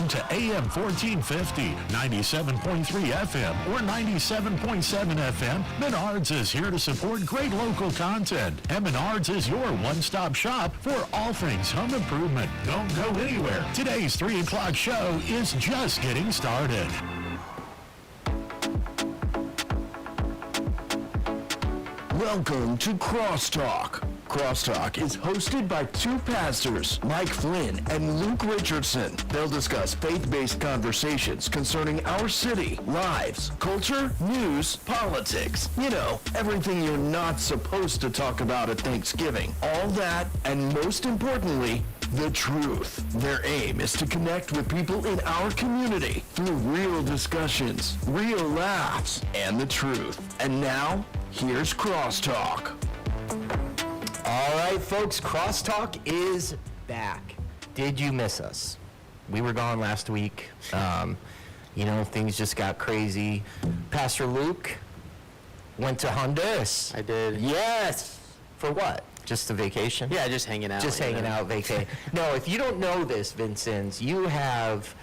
Listen to AM 1450, 97.3 FM, or 97.7 FM. Menards is here to support great local content. And Menards is your one-stop shop for all things home improvement. Don't go anywhere. Today's 3 o'clock show is just getting started. Welcome to Crosstalk. Crosstalk is hosted by two pastors, Mike Flynn and Luke Richardson. They'll discuss faith-based conversations concerning our city, lives, culture, news, politics. You know, everything you're not supposed to talk about at Thanksgiving. All that, and most importantly, the truth. Their aim is to connect with people in our community through real discussions, real laughs, and the truth. And now, here's Crosstalk. All right, folks, Crosstalk is back. Did you miss us? We were gone last week. Things just got crazy. Pastor Luke went to Honduras. I did. Yes. For what? Just a vacation? Yeah, just hanging out. Just hanging out, vacation. No, if you don't know this, Vincent, you have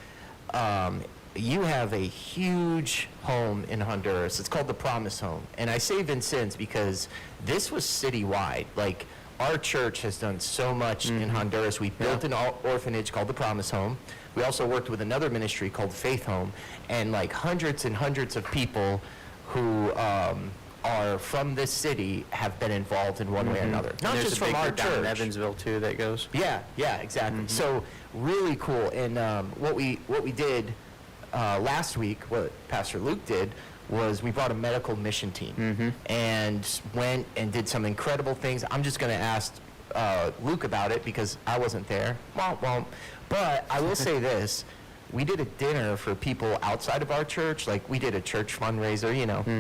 a huge home in Honduras. It's called the Promise Home. And I say Vincennes because this was citywide. Like, our church has done so much in Honduras. We built an orphanage called the Promise Home. We also worked with another ministry called Faith Home. And like hundreds and hundreds of people who are from this city have been involved in one way or another. Not There's just a from big our group down church. in Evansville too that goes. Yeah, exactly. So really cool. And what we did last week, what Pastor Luke did, was we brought a medical mission team and went and did some incredible things. I'm just going to ask Luke about it because I wasn't there. But I will say this. We did a dinner for people outside of our church. Like, we did a church fundraiser,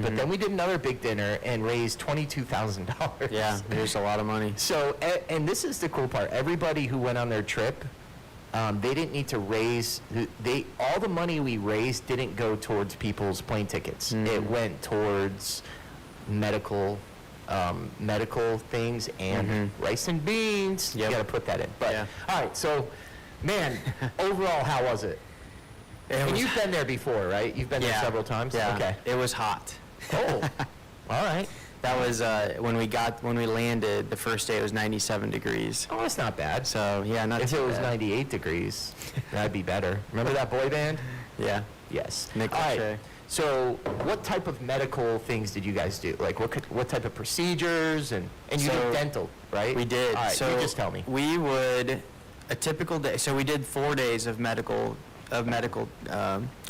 But then we did another big dinner and raised $22,000. Yeah, there's a lot of money. So, and this is the cool part. Everybody who went on their trip, they didn't need to raise, all the money we raised didn't go towards people's plane tickets. It went towards medical things and rice and beans. Yep. You got to put that in. But, all right, so, man, overall, how was it? And you've been there before, right? You've been there several times? Yeah. Okay. It was hot. Oh, all right. That was when we landed. The first day it was 97 degrees. Oh, that's not bad. So yeah, not If too it was bad. 98 degrees, that'd be better. Remember that boy band? Yeah. Yes. Nick All right. Lachey. So, what type of medical things did you guys do? Like, what type of procedures and you So, did dental, right? We did. All right. So you just tell me. We would a typical day. So we did 4 days of medical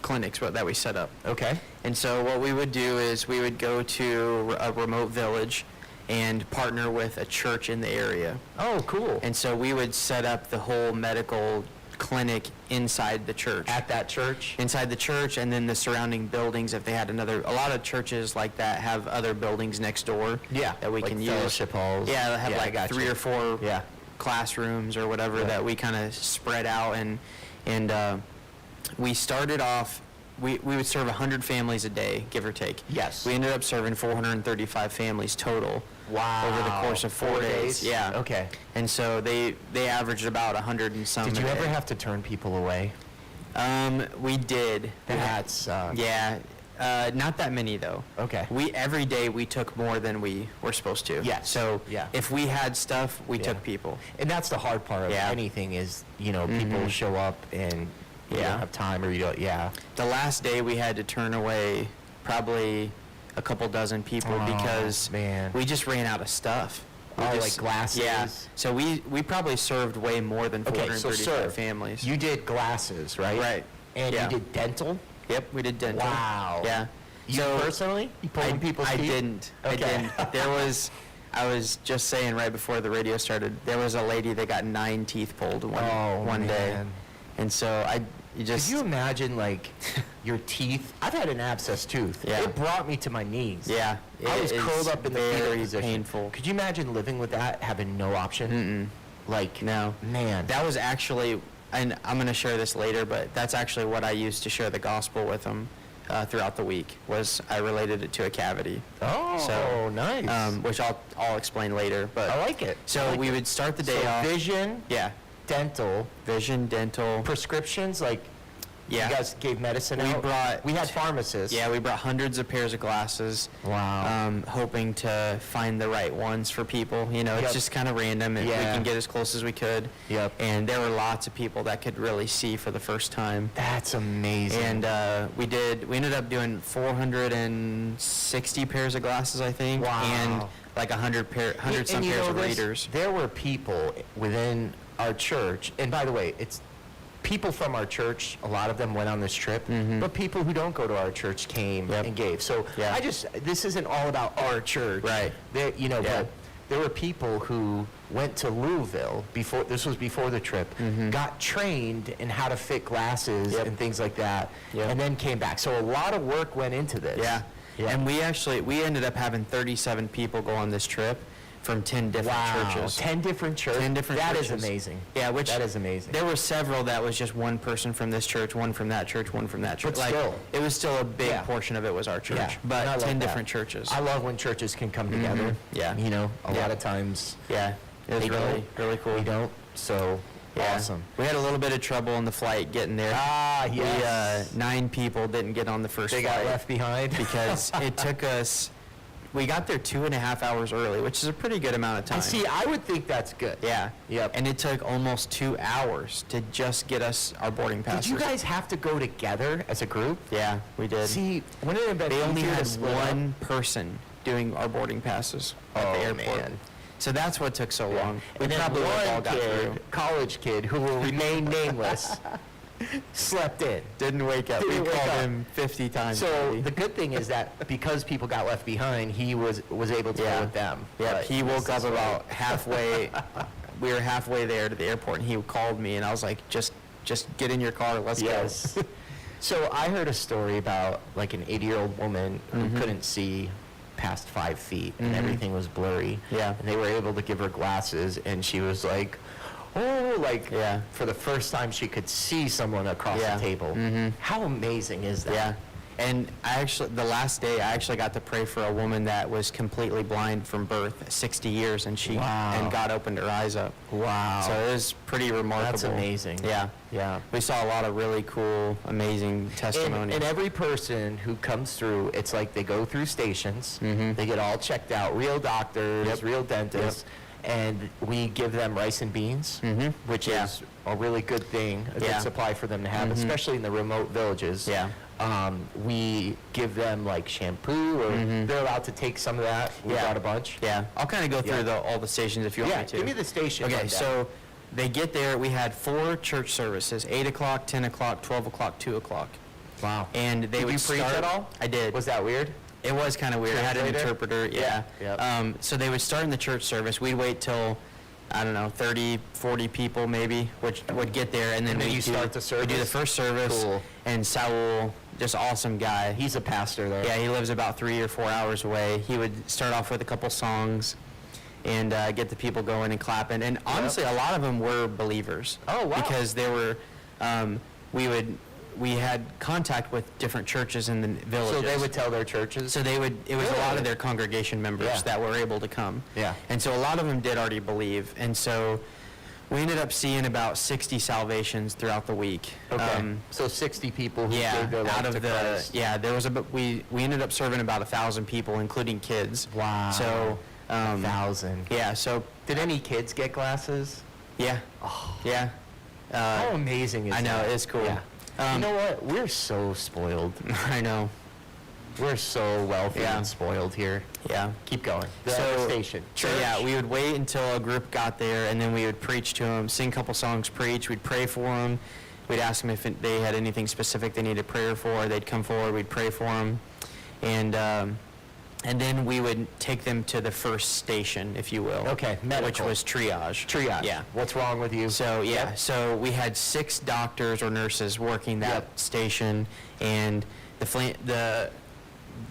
clinics that we set up. Okay. And so what we would do is we would go to a remote village and partner with a church in the area. Oh, cool. And so we would set up the whole medical clinic inside the church. At that church? Inside the church, and then the surrounding buildings, if they had a lot of churches like that have other buildings next door. Yeah. That we like can use. fellowship halls. Yeah, they have I like got 3 you. or 4 Yeah. classrooms or whatever that we kind of spread out, and we started off. We would serve 100 families a day, give or take. Yes. We ended up serving 435 families total. Wow. Over the course of 4 days. Yeah. Okay. And so they averaged about 100 and some. Did you a ever day. have to turn people away? We did. That's Yeah. Not that many though. Okay. Every day we took more than we were supposed to. Yes. So Yeah. if we had stuff, we Yeah. took people. And that's the hard part of Yeah. anything is, people show up and you Yeah. don't have time or you don't, The last day we had to turn away probably a couple dozen people Oh, because man. we just ran out of stuff. We Oh, just- like glasses? Yeah. So we probably served way more than Okay, so 435 sir, families. you did glasses, right? Right. And Yeah. you did dental? Yep, we did dental. Wow. Yeah. You So personally? You pulled people's I teeth? didn't. Okay. I didn't. I was just saying right before the radio started, there was a lady that got 9 teeth pulled one day. man. And so you just... Could you imagine, like, your teeth? I've had an abscessed tooth. Yeah. It brought me to my knees. Yeah. I it was is curled up in the fetal very position. painful. Could you imagine living with that, having no option? Like, No. man. That was actually, and I'm going to share this later, but that's actually what I used to share the gospel with them throughout the week, was I related it to a cavity. Oh, So, nice. Which I'll explain later. But I like it. So I like we it. would start the day off. Vision, Yeah. dental, Vision, dental. prescriptions, like You guys gave medicine out? We had pharmacists. Yeah, we brought hundreds of pairs of glasses. Wow. Hoping to find the right ones for people. You know, it's just kind of random. And we can get as close as we could. Yep. And there were lots of people that could really see for the first time. That's amazing. And we ended up doing 460 pairs of glasses, I think. Wow. And like 100 some pairs of readers. There were people within our church, and by the way, it's people from our church, a lot of them went on this trip, but people who don't go to our church came and gave. So this isn't all about our church. Right. But there were people who went to Louisville before the trip, got trained in how to fit glasses and things like that, and then came back. So a lot of work went into this. Yeah. And we ended up having 37 people go on this trip from 10 different churches. 10 different churches? 10 different churches. That is amazing. Yeah, that is amazing. There were several that was just one person from this church, one from that church, one from that church. But still. It was still a big portion of it was our church. Yeah, but 10 different churches. I love when churches can come together. Yeah. You know, a lot of times. Yeah. It was really cool. We don't, so awesome. We had a little bit of trouble on the flight getting there. Yes. 9 people didn't get on the first flight. They got left behind? Because it took us, we got there 2.5 hours early, which is a pretty good amount of time. See, I would think that's good. Yeah. Yep. And it took almost 2 hours to just get us our boarding passes. Did you guys have to go together as a group? Yeah, we did. See, wouldn't it have been they only easier had to split up? one person doing our boarding passes at the airport. Man. So that's what took so long. We And then probably would have all one got through. college kid, who will remain nameless, slept in. Didn't wake up. Didn't We wake called up. him 50 times. So maybe. the good thing is that because people got left behind, he was able to go with them. Yeah, But he woke up this is about halfway. We were halfway there to the airport, and he called me, and I was like, just get in your car, let's Yes. go. So I heard a story about like an 80-year-old woman who couldn't see past 5 feet and everything was blurry. Yeah. And they were able to give her glasses, and she was like, for the first time she could see someone across Yeah. the table. How amazing is that? Yeah. And the last day, I actually got to pray for a woman that was completely blind from birth, 60 years, and and God opened her eyes up. Wow. So it was pretty remarkable. That's amazing. Yeah. Yeah. We saw a lot of really cool, amazing testimonies. And every person who comes through, it's like they go through stations. They get all checked out, real doctors, real dentists, and we give them rice and beans, which is a really good thing, a good supply for them to have, especially in the remote villages. Yeah. We give them like shampoo, or they're allowed to take some of that. We got a bunch. Yeah. I'll kind of go through all the stations if you want me to. Give me the station. Okay, rundown. so they get there. We had 4 church services, 8 o'clock, 10 o'clock, 12 o'clock, 2 o'clock. Wow. And they Did would you preach start, at all? I did. Was that weird? It was kind of weird. I had an Translator? interpreter, yeah. Yep. So they would start in the church service. We'd wait till, I don't know, 30, 40 people maybe would get there, and then And then we'd you start the We do the service? first service. Cool. And Saul, just awesome guy. He's a pastor there. Yeah, he lives about 3 or 4 hours away. He would start off with a couple songs and get the people going and clapping. And honestly, a lot of them were believers. Oh, wow. Because there were, we had contact with different churches in the villages. So they would tell their churches? So it was a lot of their congregation members that were able to come. Yeah. And so a lot of them did already believe. And so we ended up seeing about 60 salvations throughout the week. Okay. So 60 people who gave their life out of to Christ. there was we ended up serving about 1,000 people, including kids. Wow. So 1,000. yeah. So Did any kids get glasses? yeah, yeah. How amazing is I know, that? it's cool. Yeah. You know what? We're so spoiled. I know. We're so wealthy Yeah. and spoiled here. Yeah. Keep going. The So- station. So yeah, we would wait until a group got there, and then we would preach to them, sing a couple songs, preach. We'd pray for them. We'd ask them if they had anything specific they needed prayer for. They'd come forward. We'd pray for them, and then we would take them to the first station, if you will. Okay, medical. Which was triage. Triage. Yeah. What's wrong with you? So yeah, Yep. so we had 6 doctors or nurses working that Yep. station, and the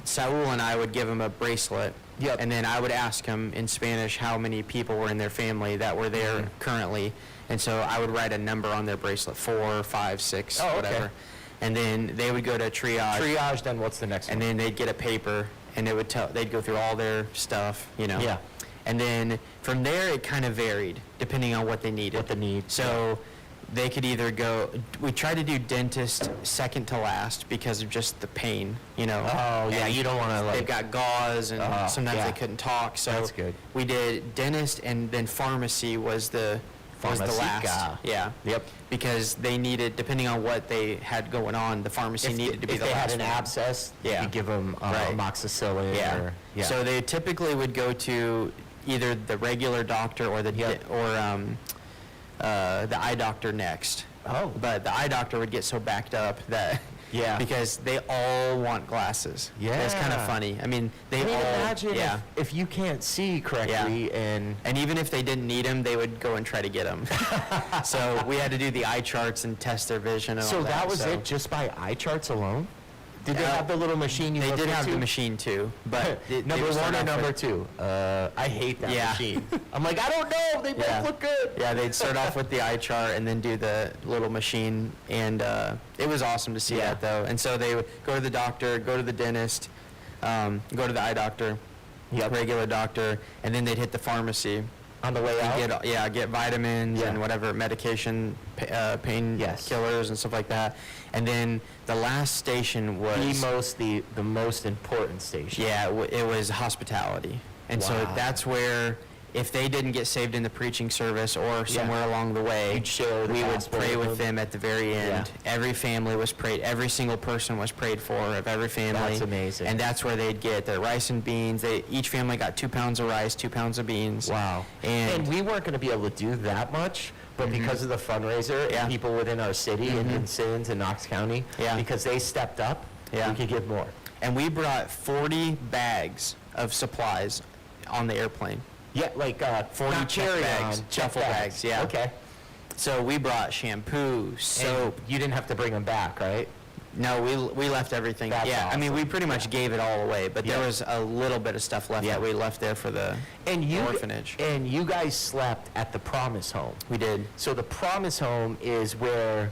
Saul and I would give him a bracelet, Yep. and then I would ask him in Spanish how many people were in their family that were there currently, and so I would write a number on their bracelet, 4, 5, 6, Oh, okay. whatever, and then they would go to triage, Triage, then what's the next and one? then they'd get a paper, and it would they'd go through all their stuff, Yeah. and then from there it kind of varied depending on what they needed. What the need, So they could either go, we try to do dentist second to last because of just the pain, you know. Oh, yeah, And you don't want to, like... they've got gauze, and sometimes yeah. they couldn't talk, so That's good. we did dentist, and then pharmacy was the last. Pharmacica. Yeah. Yep. Because they needed, depending on what they had going on, the pharmacy needed to be if the they last had an one. abscess, Yeah. you give them Right. amoxicillin. Yeah. Or, yeah. So they typically would go to either the regular doctor or the Yep. the eye doctor next. Oh. But the eye doctor would get so backed up that Yeah. because they all want glasses. That's kind of Yeah. funny. I mean, they I mean, all imagine yeah. if you can't see correctly and... And even if they didn't need them, they would go and try to get them. So we had to do the eye charts and test their vision and all So that. that was so. it, just by eye charts alone? Did they have the little machine you They looked did have into? the machine too, but Number one or number two? I hate that Yeah. machine. I'm like, I don't know. They both Yeah. look good. Yeah, they'd start off with the eye chart and then do the little machine, and it was awesome to see Yeah. that though. And so they would go to the doctor, go to the dentist, go to the eye doctor, Yep. regular doctor, and then they'd hit the pharmacy. On the way out? Get vitamins Yeah. and whatever medication, pain Yes. killers and stuff like that. And then the last station was the most important station. yeah, it was hospitality. And so Wow. that's where, if they didn't get saved in the preaching service or somewhere along the way, You'd share the we would gospel pray with with them at the very end. Yeah. Every family was prayed, every single person was prayed for of every family. That's amazing. And that's where they'd get their rice and beans. Each family got 2 pounds of rice, 2 pounds of beans. Wow. And we weren't going to be able to do that much, but because of the fundraiser Yeah. and people within our city and in Sins and Knox County, Yeah. because they stepped up, Yeah. we could give more. and we brought 40 bags of supplies on the airplane. Yeah, like 40 not check bags, carry-on, duffel bags, yeah. Okay. So we brought shampoo, So soap. you didn't have to bring them back, right? No, we left everything. That's I mean, we awesome. pretty much gave it all away, but there Yeah. was a little bit of stuff left Yeah. that we left there for the orphanage. And you guys slept at the Promise Home. We did. So the Promise Home is where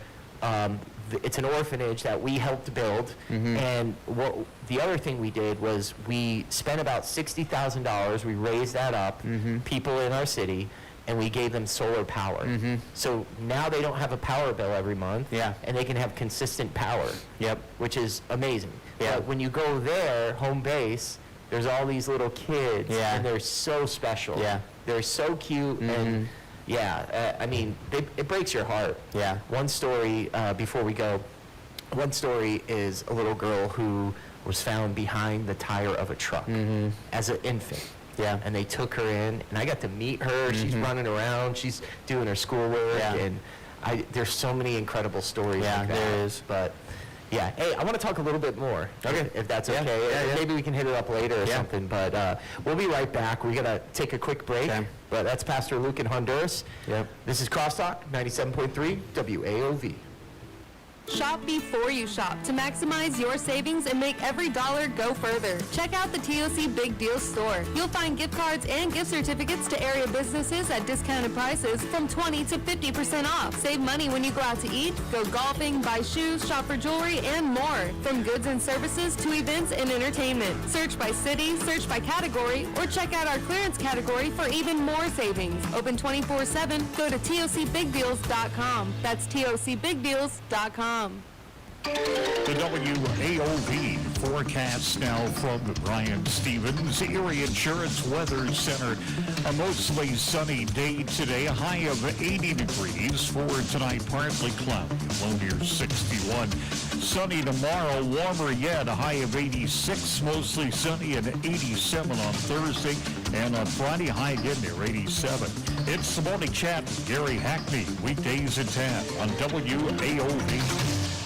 it's an orphanage that we helped build. And what the other thing we did was we spent about $60,000. We raised that up, people in our city, and we gave them solar power. So now they don't have a power bill every month. Yeah. And they can have consistent power. Yep. Which is amazing. Yeah. But when you go there, home base, there's all these little kids, Yeah. and they're so special. Yeah. They're so cute, and I mean, it breaks your heart. Yeah. One story, before we go, one story is a little girl who was found behind the tire of a truck as an infant. Yeah. And they took her in, and I got to meet her. She's running around. She's doing her schoolwork, Yeah. and there's so many incredible stories Yeah, like that. there is. But yeah, hey, I want to talk a little bit more. Okay. If that's Yeah, okay. yeah, yeah. Maybe we can hit it up later or Yeah. something. But we'll be right back. We're gonna take a quick break. Okay. But that's Pastor Luke in Honduras. Yep. This is Crosstalk 97.3 WAOV. Shop before you shop to maximize your savings and make every dollar go further. Check out the TOC Big Deal store. You'll find gift cards and gift certificates to area businesses at discounted prices from 20 to 50% off. Save money when you go out to eat, go golfing, buy shoes, shop for jewelry, and more. From goods and services to events and entertainment. Search by city, search by category, or check out our clearance category for even more savings. Open 24/7. Go to TOCBigDeals.com. That's TOCBigDeals.com. The WAOV forecast now from Brian Stevens, Erie Insurance Weather Center. A mostly sunny day today, a high of 80 degrees. For tonight, partly cloudy, low near 61. Sunny tomorrow, warmer yet, a high of 86, mostly sunny, and 87 on Thursday. And on Friday, high again near 87. It's the Morning Chat with Gary Hackney, weekdays at 10 on WAOV.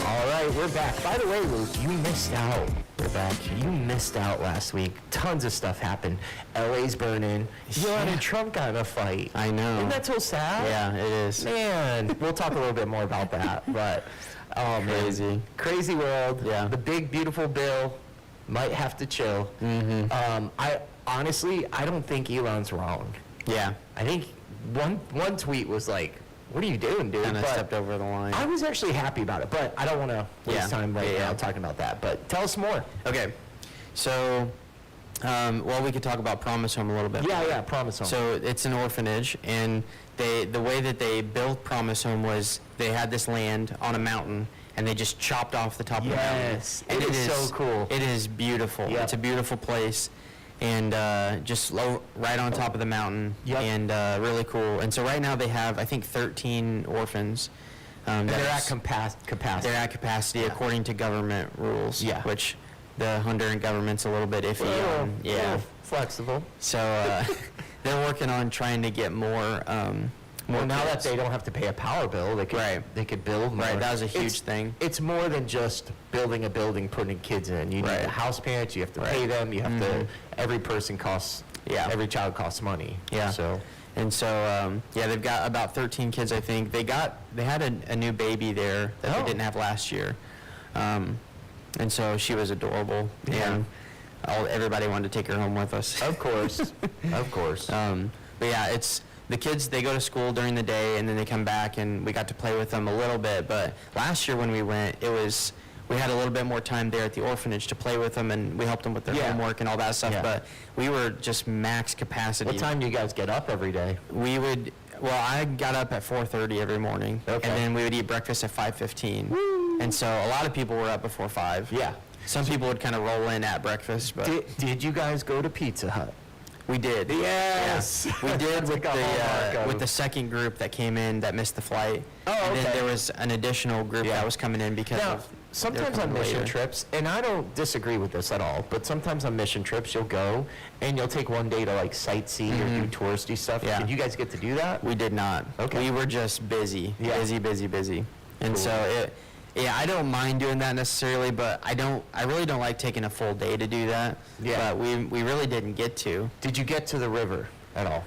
All right, we're back. By the way, Luke, you missed out. We're back. You missed out last week. Tons of stuff happened. LA's burning. Elon and Trump got in a fight. I know. Isn't that so sad? Yeah, it is. Man, we'll talk a little bit more about that. But, oh, man. Crazy. Crazy world. Yeah. The big, beautiful bill might have to chill. I honestly, I don't think Elon's wrong. Yeah. I think one tweet was like, what are you doing, dude? Kind of But stepped over the line. I was actually happy about it, but I don't want to waste Yeah. time right Yeah, now yeah. talking about that. But tell us more. Okay, so Well, we could talk about Promise Home a little bit. Yeah, Promise Home. So it's an orphanage, and the way that they built Promise Home was they had this land on a mountain, and they just chopped off the top of the mountain. Yes, And it is so cool. It is beautiful. Yep. It's a beautiful place, and just right on top of the mountain, Yep. and really cool. And so right now they have, I think, 13 orphans. And they're at capacity. They're at capacity according to government rules, Yeah. which the Honduran government's a little bit iffy on. Yeah. Flexible. So they're working on trying to get more. Well, now that kids. they don't have to pay a power bill, they could Right. they could build more. Right, that was a huge It's- thing. It's more than just building a building, putting kids in. You need Right. the house parents. You have to Right. pay them. You have to. Every person costs. Yeah. Every child costs money. Yeah. So. And so, they've got about 13 kids, I think. They had a new baby there that Oh. they didn't have last year. And so she was adorable. Yeah. And everybody wanted to take her home with us. Of course. Of course. But yeah, it's the kids, they go to school during the day and then they come back and we got to play with them a little bit. But last year when we went, we had a little bit more time there at the orphanage to play with them, and we helped them with their Yeah. homework and all that stuff. Yeah. But we were just max capacity. What time do you guys get up every day? I got up at 4:30 every morning, Okay. and then we would eat breakfast at 5:15. And so a lot of people were up before 5. Yeah. Some people would kind of roll in at breakfast, but Did you guys go to Pizza Hut? we did. Yes. Yeah. We did That's with like a hallmark of- with the second group that came in that missed the flight. Oh, And then okay. there was an additional group Yeah. that was coming in because Now, of sometimes they're on coming mission later. trips, and I don't disagree with this at all, but sometimes on mission trips you'll go and you'll take one day to like sightsee or do touristy stuff. Yeah. Did you guys get to do that? We did not. Okay. We were just busy, Yeah. busy. And Cool. so I don't mind doing that necessarily, but I really don't like taking a full day to do that. Yeah. But we really didn't get to. Did you get to the river at all?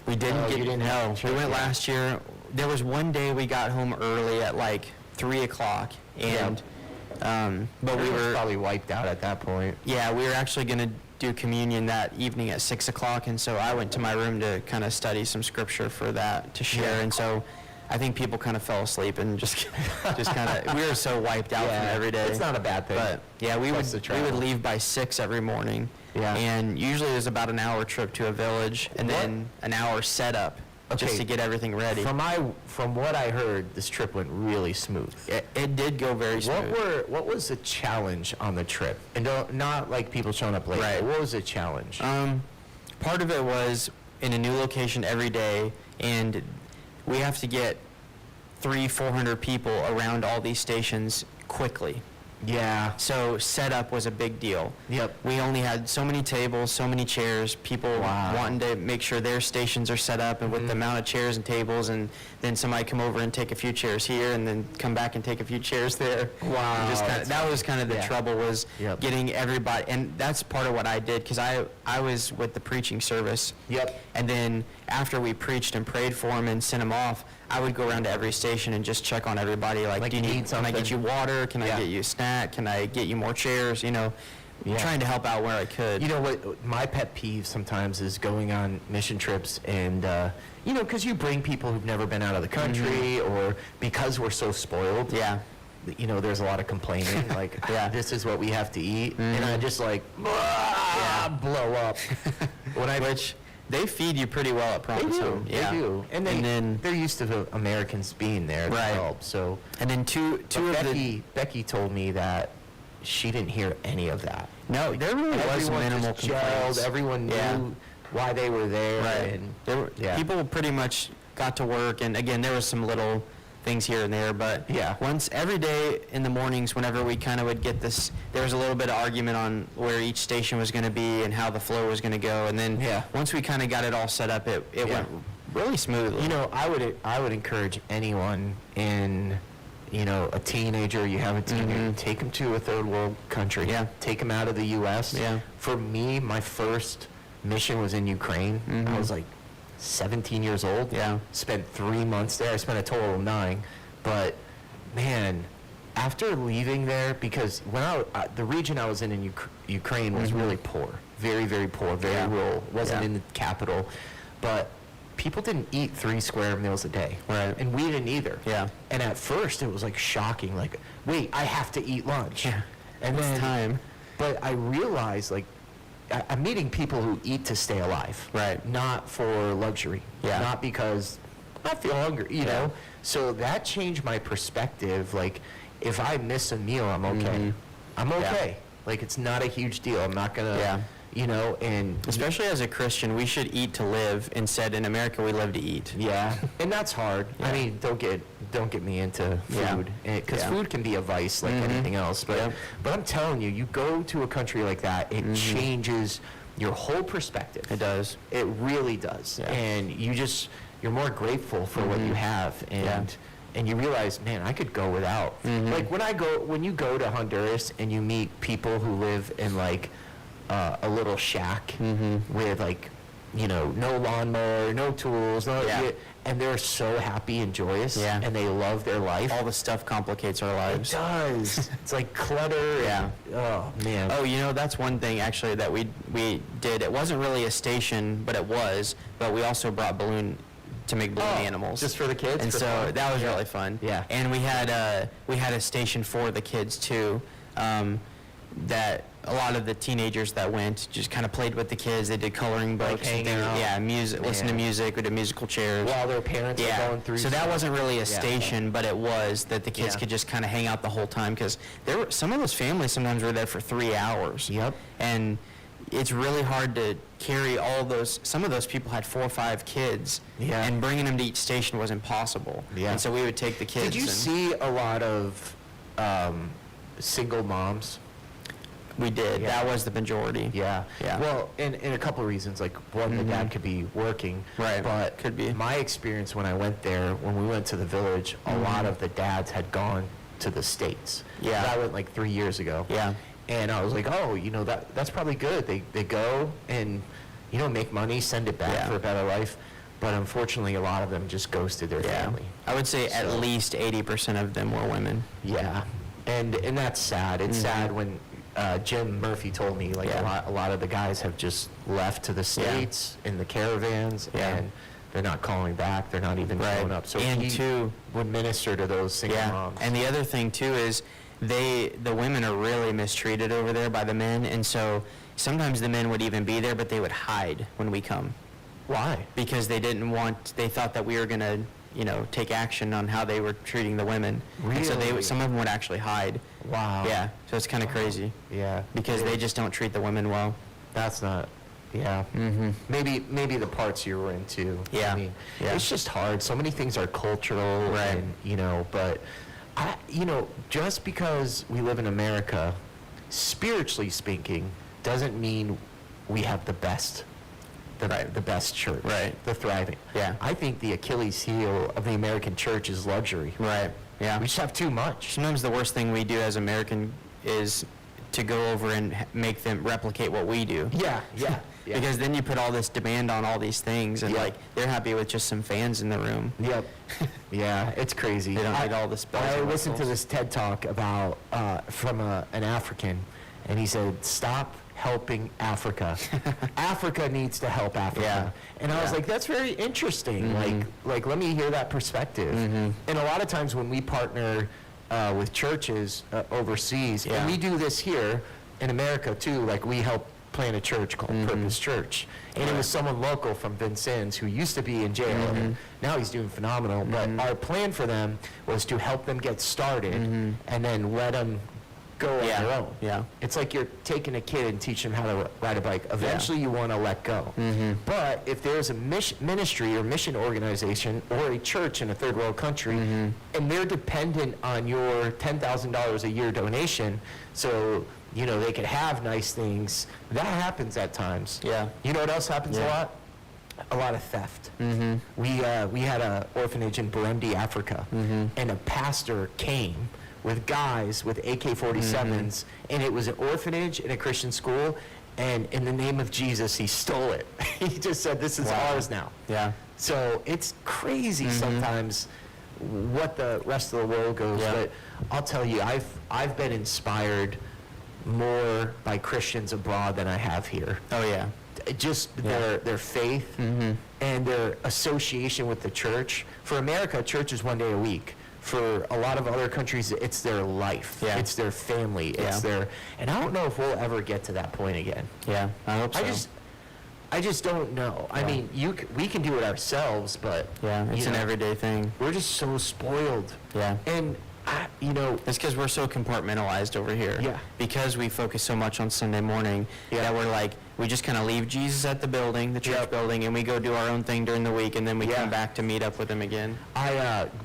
We didn't Oh, get. you didn't have No, a we trip went yet. last year. There was one day we got home early at like 3:00, and but we Everyone's were probably wiped out at that point. Yeah, we were actually going to do communion that evening at 6:00, and so I went to my room to kind of study some scripture for that to share. Yeah. And so I think people kind of fell asleep and just kind of we were so wiped out from every day. It's not a bad thing. But yeah, we Plus the would travel. leave by 6 every morning. Yeah. And usually it was about an hour trip to a village and What? then an hour setup just Okay. to get everything ready. From what I heard, this trip went really smooth. It did go very smooth. What was the challenge on the trip? And not like people showing up late. Right. But what was the challenge? Part of it was in a new location every day, and we have to get 300-400 people around all these stations quickly. Yeah. So setup was a big deal. Yep. We only had so many tables, so many chairs, people Wow. wanting to make sure their stations are set up, and with the amount of chairs and tables, and then somebody come over and take a few chairs here, and then come back and take a few chairs there. Wow, And just kinda, that's that was kind of the yeah. trouble, was Yep. getting everybody, and that's part of what I did, because I was with the preaching service. Yep. And then after we preached and prayed for them and sent them off, I would go around to every station and just check on everybody. Like, Like, do you need need, can I get something? you water? Can Yeah. I get you a snack? Can I get you more chairs? Yeah. Trying to help out where I could. You know what? My pet peeve sometimes is going on mission trips and, because you bring people who've never been out of the country, or because we're so spoiled. Yeah. There's a lot of complaining, like, Yeah. this is what we have to eat. And I just like, blow up. Which they feed you pretty well at They Promise do. Home. Yeah. They do. And then they're used to the Americans being there to Right. help. So and then two but of Becky told me that she didn't hear any of that. no, there really was Everyone minimal just complaints. gelled. Everyone knew Yeah. why they were there. Right. And There were, yeah. People pretty much got to work, and again, there was some little things here and there, but Yeah. once every day in the mornings, whenever we kind of would get this, there was a little bit of argument on where each station was going to be and how the flow was going to go, and then Yeah. once we kind of got it all set up, it Yeah. went really smoothly. I would encourage anyone in, a teenager, you have a teenager, take them to a third world country. Yeah. Take them out of the U.S. Yeah. For me, my first mission was in Ukraine. I was like 17 years old. Yeah. Spent 3 months there. I spent a total of 9. But, man, after leaving there, because when the region I was in Ukraine was really poor. Very, very poor, very Yeah. rural. Wasn't Yeah. in the capital. But people didn't eat 3 square meals a day. Right. And we didn't either. Yeah. And at first it was like shocking, like, wait, I have to eat lunch. Yeah. And It's then time. But I realized, like, I'm meeting people who eat to stay alive. Right. Not for luxury. Yeah. Not because I feel hungry, you know? So that changed my perspective. Like, if I miss a meal, I'm okay. I'm okay. Like, it's not a huge deal. I'm not going to, you know, and... Especially as a Christian, we should eat to live. Instead, in America, we live to eat. Yeah, and that's hard. I mean, don't get me into food, because food can be a vice like anything else. But I'm telling you, you go to a country like that, it changes your whole perspective. It does. It really does. Yeah. And you're more grateful for what you have, and you realize, man, I could go without. Like when you go to Honduras and you meet people who live in like a little shack with like, you know, no lawnmower, no tools, and they're so happy and joyous, and they love their life. All the stuff complicates our lives. It does. It's like clutter. Oh man. Oh, you know, that's one thing actually that we did. It wasn't really a station, but it was. But we also brought to make balloon animals. Just for the kids? And for so fun? that was really fun. Yeah. And we had a station for the kids too. That a lot of the teenagers that went just kind of played with the kids. They did coloring books, hanging and things. out. Music, listen to music. We did musical chairs. While their parents are going through So that stuff. wasn't really a station, but it was that the kids could just kind of hang out the whole time, because there were some of those families sometimes were there for 3 hours. Yep. And it's really hard to carry all those. Some of those people had 4 or 5 kids, and bringing them to each station was impossible. Yeah. And so we would take the kids. Did you see a lot of single moms? We did. Yeah. That was the majority. Yeah. Yeah. Well, in a couple of reasons. Like, one, the dad could be working. Right. But Could be. my experience when I went there, when we went to the village, a lot of the dads had gone to the States. Yeah. I went like 3 years ago. Yeah. And I was like, oh, you know, that's probably good. They go and, you know, make money, send it back for a better life. But unfortunately, a lot of them just ghosted their family. I would say at least 80% of them were women. Yeah. And that's sad. It's sad when Jim Murphy told me, like, a lot of the guys have just left to the States in the caravans, and they're not calling back. They're not even showing up. So And he two- would minister to those single moms. And the other thing too is the women are really mistreated over there by the men, and so sometimes the men would even be there, but they would hide when we come. Why? Because they thought that we were gonna, you know, take action on how they were treating the women. And so Really? some of them would actually hide. Wow. Yeah, so it's kind of crazy. Yeah. Because they just don't treat the women well. That's not. Yeah. Maybe the parts you were into. Yeah. I mean, Yeah. it's just hard. So many things are cultural, Right. and, you know, but just because we live in America, spiritually speaking, doesn't mean we have the best. The best church. Right. The thriving. Yeah. I think the Achilles heel of the American church is luxury. Right. Yeah. We just have too much. Sometimes the worst thing we do as American is to go over and make them replicate what we do. Yeah. Because then you put all this demand on all these things, and like they're happy with just some fans in the room. Yep. Yeah, it's crazy. They don't need all this bells I and listened to whistles. this TED Talk about from an African, and he said, "Stop helping Africa. Africa needs to help Africa." Yeah. And I was Yeah. like, "That's very interesting. Like, let me hear that perspective." And a lot of times when we partner with churches overseas, and we do this here in America too, like we help plant a church called Purpose Church, and it was someone local from Vincennes who used to be in jail, and now he's doing phenomenal. But our plan for them was to help them get started, and then let them go on their own. Yeah. It's like you're taking a kid and teaching them how to ride a bike. Eventually, you want to let go. But if there's a ministry or mission organization or a church in a third world country, and they're dependent on your $10,000 a year donation, so you know they could have nice things. That happens at times. Yeah. You know what else happens a lot? A lot of theft. We had an orphanage in Burundi, Africa, and a pastor came with guys with AK-47s, and it was an orphanage in a Christian school, and in the name of Jesus, he stole it. He just said, "This is ours now." Yeah. So it's crazy sometimes what the rest of the world goes. Yeah. But I'll tell you, I've been inspired more by Christians abroad than I have here. Oh yeah. Just their faith and their association with the church. For America, church is one day a week. for a lot of other countries, it's their life. Yeah. It's their family. It's their, and I don't know if we'll ever get to that point again. Yeah, I hope so. I just don't know. I mean, we can do it ourselves, but Yeah, it's an everyday thing. we're just so spoiled. Yeah. And It's because we're so compartmentalized over here. Yeah. Because we focus so much on Sunday morning that we're like, we just kind of leave Jesus at the building, the church building, and we go do our own thing during the week, and then we come back to meet up with him again.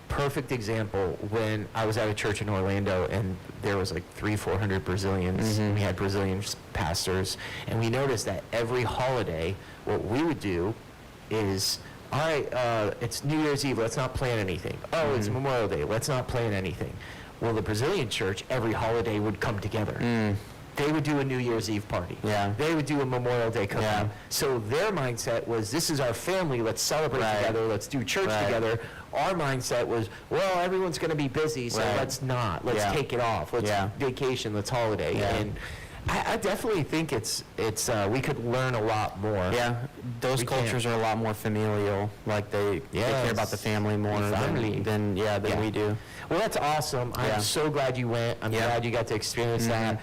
Perfect example, when I was at a church in Orlando and there was like 300-400 Brazilians. We had Brazilian pastors, and we noticed that every holiday, what we would do is, all right, it's New Year's Eve, let's not plan anything. Oh, it's Memorial Day, let's not plan anything. Well, the Brazilian church, every holiday would come together. They would do a New Year's Eve party. Yeah. They would do a Memorial Day cookout. Yeah. So their mindset was, this is our family, let's celebrate together, let's do church together. Our mindset was, well, everyone's going to be busy, so let's not. Let's take it off. Let's vacation, let's holiday. Yeah. And I definitely think it's we could learn a lot more. Yeah, those cultures are a lot more familial. Like they care about the family more than we do. Well, that's awesome. I'm so glad you went. I'm glad you got to experience that.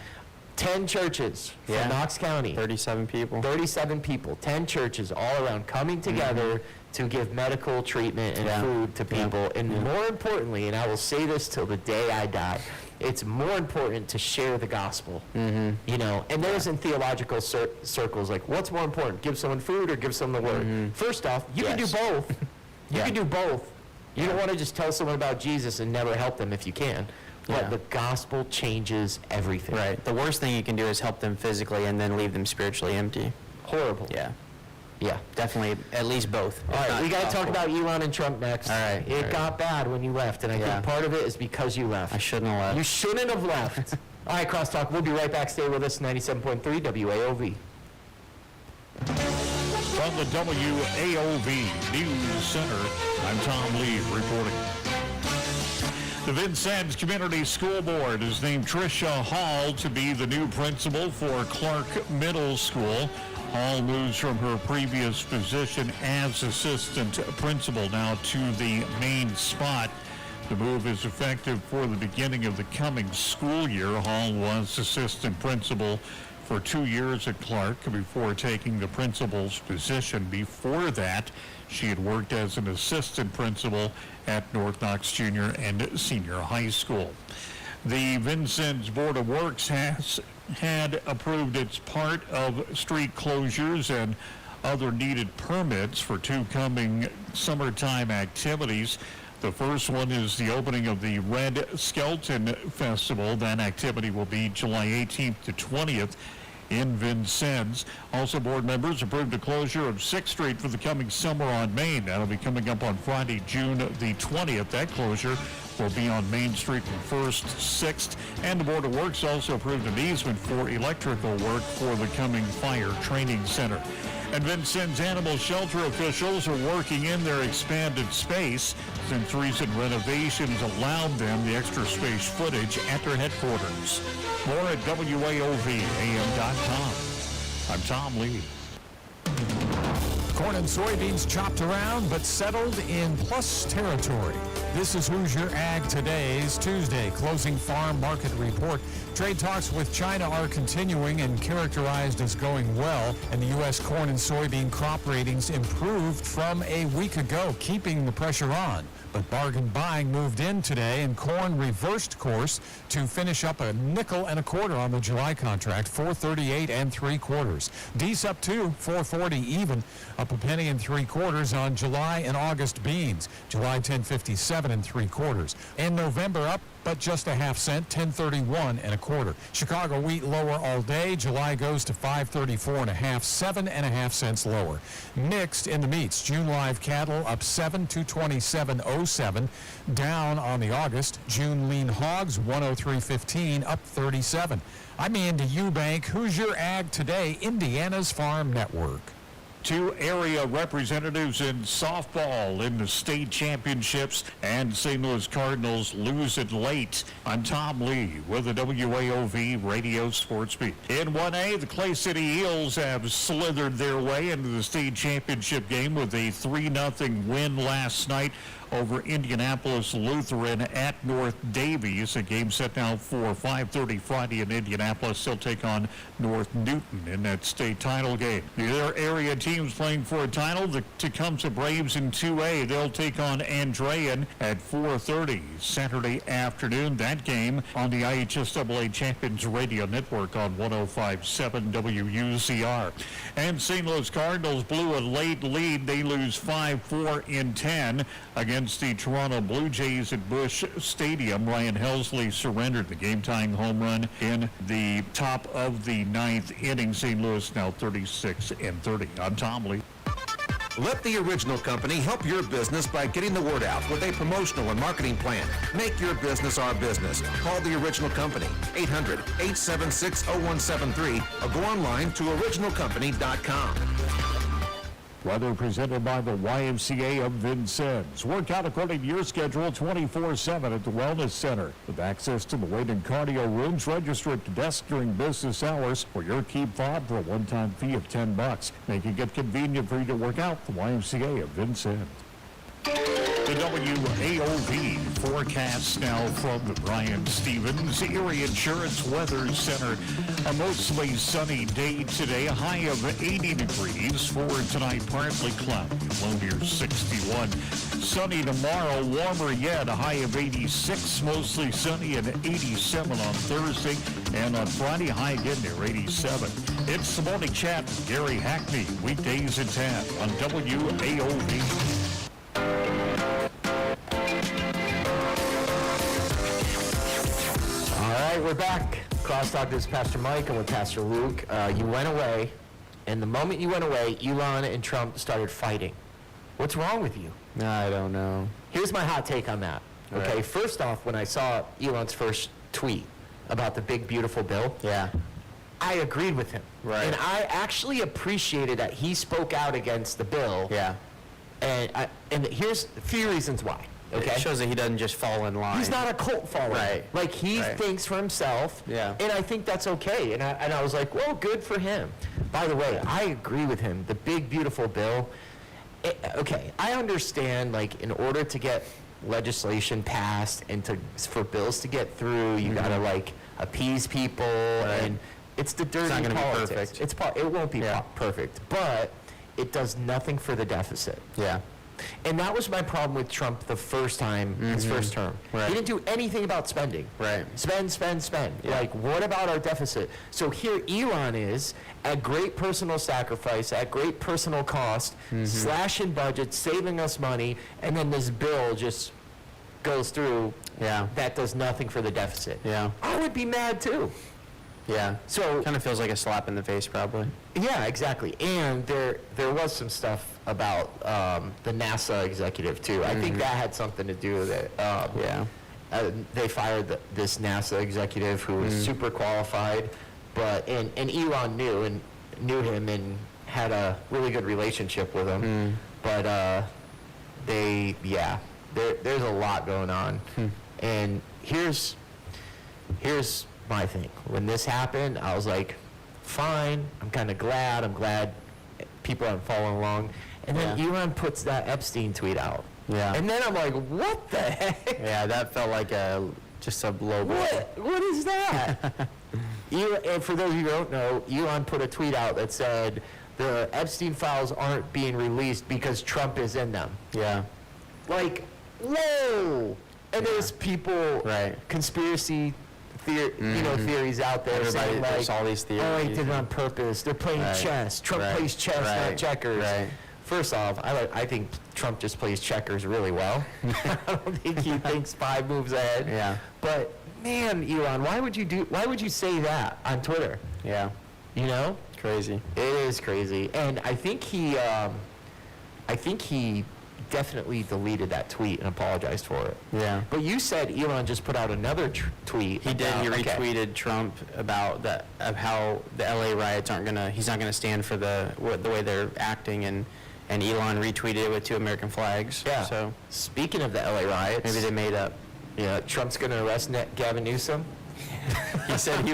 10 churches from Knox County. 37 people. 37 people, 10 churches all around coming together to give medical treatment and food to people. And more importantly, and I will say this till the day I die, it's more important to share the gospel. You know, and there's in theological circles, like, what's more important, give someone food or give someone the word? First off, you can do both. You can do both. You don't want to just tell someone about Jesus and never help them if you can. But the gospel changes everything. Right. The worst thing you can do is help them physically and then leave them spiritually empty. Horrible. Yeah. Yeah. Definitely, at least both. All right, we got to talk about Elon and Trump next. All right. It got bad when you left, and I think part of it is because you left. I shouldn't have left. You shouldn't have left. All right, Crosstalk, we'll be right back. Stay with us, 97.3 WAOV. From the WAOV News Center, I'm Tom Lee reporting. The Vincennes Community School Board has named Tricia Hall to be the new principal for Clark Middle School. Hall moves from her previous position as assistant principal now to the main spot. The move is effective for the beginning of the coming school year. Hall was assistant principal for 2 years at Clark before taking the principal's position. Before that, she had worked as an assistant principal at North Knox Junior and Senior High School. The Vincennes Board of Works had approved its part of street closures and other needed permits for 2 coming summertime activities. The first one is the opening of the Red Skeleton Festival. That activity will be July 18th to 20th. In Vincennes. Also, board members approved a closure of 6th Street for the coming summer on Main. That'll be coming up on Friday, June the 20th. That closure will be on Main Street from 1st, 6th. And the Board of Works also approved an easement for electrical work for the coming fire training center. And Vincennes animal shelter officials are working in their expanded space since recent renovations allowed them the extra space footage at their headquarters. More at WAOVAM.com. I'm Tom Lee. Corn and soybeans chopped around but settled in plus territory. This is Hoosier Ag Today's Tuesday closing farm market report. Trade talks with China are continuing and characterized as going well, and the U.S. corn and soybean crop ratings improved from a week ago, keeping the pressure on. But bargain buying moved in today, and corn reversed course to finish up a nickel and a quarter on the July contract, 4.38 3/4. D's up to 4.40 even, up a penny and 3/4 on July and August beans. July 10.57 3/4. And November up, but just a half cent, 10.31 1/4. Chicago wheat lower all day. July goes to 5.34 1/2, 7 1/2 cents lower. Mixed in the meats. June live cattle up 7 to 27.07, down on the August. June lean hogs 103.15, up 37. I'm Andy Eubank, Hoosier Ag Today, Indiana's Farm Network. 2 area representatives in softball in the state championships, and St. Louis Cardinals lose it late. I'm Tom Lee with the WAOV Radio Sports Beat. In 1A, the Clay City Eels have slithered their way into the state championship game with a 3-0 win last night over Indianapolis Lutheran at North Davies. A game set now for 5:30 Friday in Indianapolis. They'll take on North Newton in that state title game. The other area teams playing for a title, the Tecumseh Braves in 2A. They'll take on Andrean at 4:30 Saturday afternoon. That game on the IHSAA Champions Radio Network on 105.7 WUCR. And St. Louis Cardinals blew a late lead. They lose 5-4 in 10 against the Toronto Blue Jays at Busch Stadium. Ryan Helsley surrendered the game-tying home run in the top of the ninth inning. St. Louis now 36-30. I'm Tom Lee. Let the original company help your business by getting the word out with a promotional and marketing plan. Make your business our business. Call the original company, 800-876-0173, or go online to originalcompany.com. Weather presented by the YMCA of Vincennes. Work out according to your schedule 24/7 at the Wellness Center. With access to the weight and cardio rooms, register at the desk during business hours for your keep fob for a one-time fee of $10. Making it convenient for you to work out. The YMCA of Vincennes. The WAOV forecast now from the Brian Stevens Erie Insurance Weather Center. A mostly sunny day today, a high of 80 degrees. For tonight, partly cloudy, low near 61. Sunny tomorrow, warmer yet, a high of 86, mostly sunny, and 87 on Thursday. And on Friday, high again near 87. It's the Morning Chat with Gary Hackney, weekdays at 10 on WAOV. All right, we're back. Crosstalk, this is Pastor Mike. I'm with Pastor Luke. You went away, and the moment you went away, Elon and Trump started fighting. What's wrong with you? I don't know. Here's my hot take on that. Okay, Right. first off, when I saw Elon's first tweet about the big, beautiful bill, Yeah. I agreed with him. Right. And I actually appreciated that he spoke out against the bill. Yeah. And here's a few reasons why. Okay. It shows that he doesn't just fall in line. He's not a cult follower. Right. Like, he Right. thinks for himself. Yeah. And I think that's okay. And I was like, well, good for him. By the way, I agree with him. The big, beautiful bill. Okay, I understand, like, in order to get legislation passed and for bills to get through, you gotta, like, appease people. And it's the dirty not gonna be politics. perfect. It won't be Yeah. perfect. But it does nothing for the deficit. Yeah. And that was my problem with Trump the first time, his first term. Right. He didn't do anything about spending. Right. Spend, spend, spend. Yeah. Like, what about our deficit? So here Elon is, at great personal sacrifice, at great personal cost, slashing budgets, saving us money, and then this bill just goes through Yeah. that does nothing for the deficit. Yeah. I would be mad too. Yeah. So, Kind of feels like a slap in the face, probably. yeah, exactly. And there was some stuff about the NASA executive too. I think that had something to do with it. Yeah. They fired this NASA executive who was super qualified, but and Elon knew him and had a really good relationship with him. But there's a lot going on. And here's my thing. When this happened, I was like, fine. I'm kind of glad. I'm glad people aren't following along. And then Elon puts that Epstein tweet out. Yeah. And then I'm like, what the heck? Yeah, that felt like just a blow. What is that? And for those of you who don't know, Elon put a tweet out that said the Epstein files aren't being released because Trump is in them. Yeah. Like, whoa! And there's people, Right. conspiracy theories out there Everybody, saying, like, there's all these theories. oh, he did it on purpose. They're playing Right. chess. Trump Right. plays chess, Right. not checkers. Right. First off, I think Trump just plays checkers really well. I don't think he thinks 5 moves ahead. Yeah. But man, Elon, why would you say that on Twitter? Yeah. You know? Crazy. It is crazy. And I think he definitely deleted that tweet and apologized for it. Yeah. But you said Elon just put out another tweet. He did. He about- okay. retweeted Trump about how the LA riots he's not gonna stand for the way they're acting, and Elon retweeted it with 2 American flags. Yeah. So Speaking of the LA riots, maybe they made up. yeah, Trump's going to arrest Gavin Newsom. He said he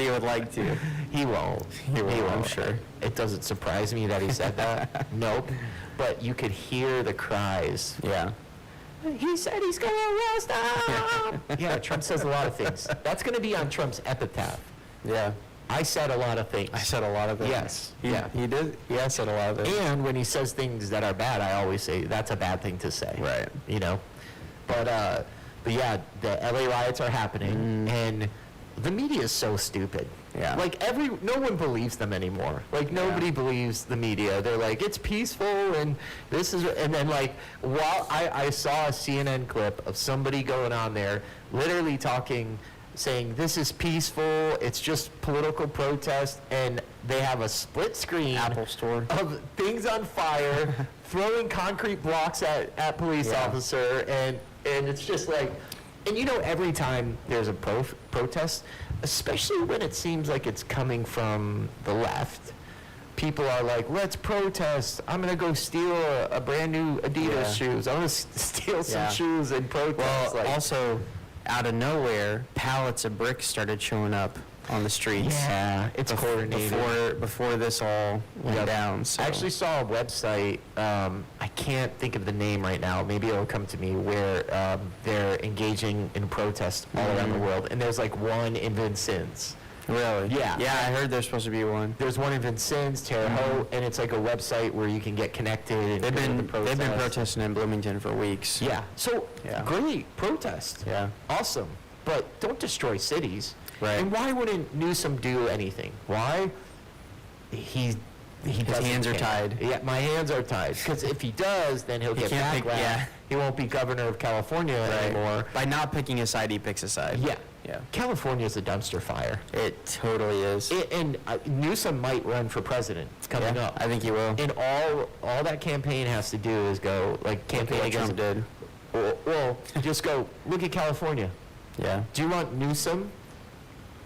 would like to. He won't. He won't, I'm won't. sure. It doesn't surprise me that he said that. Nope. But you could hear the cries. Yeah. he said he's going to arrest him. Yeah, Trump says a lot of things. That's going to be on Trump's epitaph. Yeah. I said a lot of things. I said a lot of it. Yes. Yeah. He did. He has said a lot of it. And when he says things that are bad, I always say that's a bad thing to say. Right. You know? But yeah, the LA riots are happening, and the media is so stupid. Yeah. Like no one believes them anymore. Like nobody believes the media. They're like, it's peaceful and this is, and then like, while I saw a CNN clip of somebody going on there, literally saying this is peaceful, it's just political protest, and they have a split screen Apple store of things on fire, throwing concrete blocks at police officer, and it's just like, and you know, every time there's a protest, especially when it seems like it's coming from the left, people are like, let's protest. I'm going to go steal a brand new Adidas shoes. I'm going to steal some shoes and protest. Well, also, out of nowhere, pallets of bricks started showing up on the streets. Yeah, it's coordinated. Before this all went down. So. I actually saw a website, I can't think of the name right now, maybe it'll come to me, where they're engaging in protests all around the world, and there's like one in Vincennes. Really? Yeah. Yeah, I heard there's supposed to be one. There's one in Vincennes, Terre Haute, and it's like a website where you can get connected. And They've been protest. protesting in Bloomington for weeks. Yeah. So great protest. Yeah. Awesome. But don't destroy cities. Right. And why wouldn't Newsom do anything? Why? His hands are tied. Yeah, my hands are tied. Because if he does, then he'll get can't backlash. pick- He won't be governor of California anymore. By not picking a side, he picks a side. Yeah. Yeah. California's a dumpster fire. It totally is. And Newsom might run for president coming up. I think he will. And all that campaign has to do is go, like, campaign What against Trump did. Well, just go, look at California. Yeah. Do you want Newsom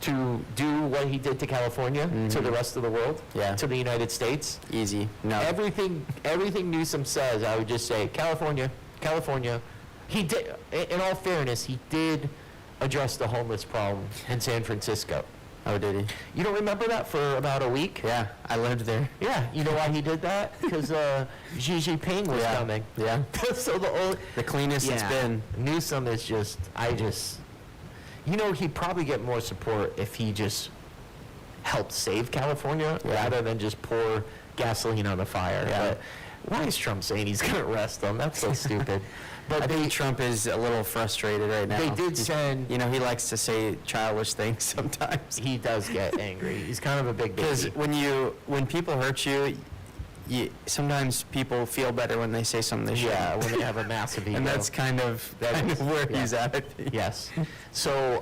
to do what he did to California to the rest of the world? Yeah. To the United States? Easy. No. Everything Newsom says, I would just say, California. He did, in all fairness, he did address the homeless problem in San Francisco. Oh, did he? You don't remember that for about a week? Yeah, I lived there. Yeah, you know why he did that? Because Xi Jinping was coming. Yeah. So the cleanest it's been. Newsom is just, you know, he'd probably get more support if he just helped save California rather than just pour gasoline on the fire. Yeah. But why is Trump saying he's going to arrest them? That's so stupid. But I think Trump is a little frustrated right now. They did send... You know, he likes to say childish things sometimes. He does get angry. He's kind of a big baby. Because when people hurt you, sometimes people feel better when they say something they shouldn't. Yeah, when they have a massive ego. And that's kind of where he's at, I think. Yes. So,